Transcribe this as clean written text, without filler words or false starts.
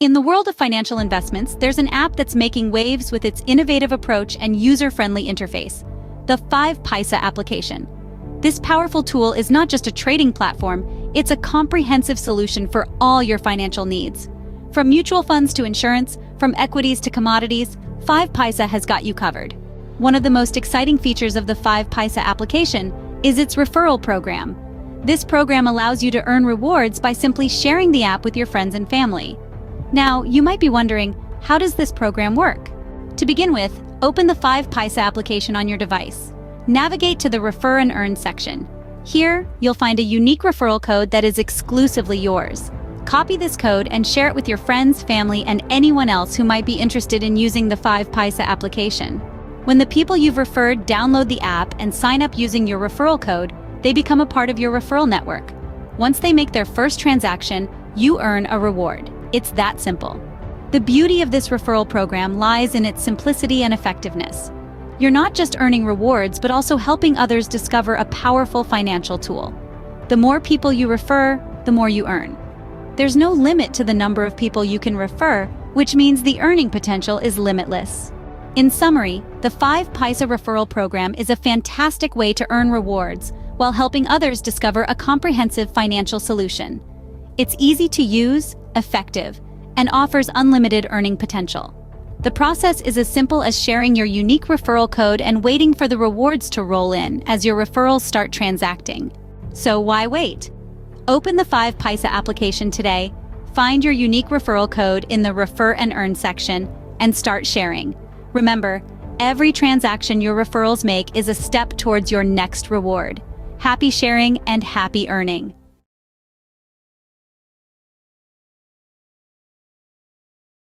In the world of financial investments, there's an app that's making waves with its innovative approach and user-friendly interface, the 5paisa application. This powerful tool is not just a trading platform, it's a comprehensive solution for all your financial needs. From mutual funds to insurance, from equities to commodities, 5paisa has got you covered. One of the most exciting features of the 5paisa application is its referral program. This program allows you to earn rewards by simply sharing the app with your friends and family. Now, you might be wondering, how does this program work? To begin with, open the 5paisa application on your device. Navigate to the Refer and Earn section. Here, you'll find a unique referral code that is exclusively yours. Copy this code and share it with your friends, family, and anyone else who might be interested in using the 5paisa application. When the people you've referred download the app and sign up using your referral code, they become a part of your referral network. Once they make their first transaction, you earn a reward. It's that simple. The beauty of this referral program lies in its simplicity and effectiveness. You're not just earning rewards, but also helping others discover a powerful financial tool. The more people you refer, the more you earn. There's no limit to the number of people you can refer, which means the earning potential is limitless. In summary, the 5paisa referral program is a fantastic way to earn rewards while helping others discover a comprehensive financial solution. It's easy to use, effective, and offers unlimited earning potential. The process is as simple as sharing your unique referral code and waiting for the rewards to roll in as your referrals start transacting. So why wait? Open the 5paisa application today, find your unique referral code in the Refer and Earn section, and start sharing. Remember, every transaction your referrals make is a step towards your next reward. Happy sharing and happy earning.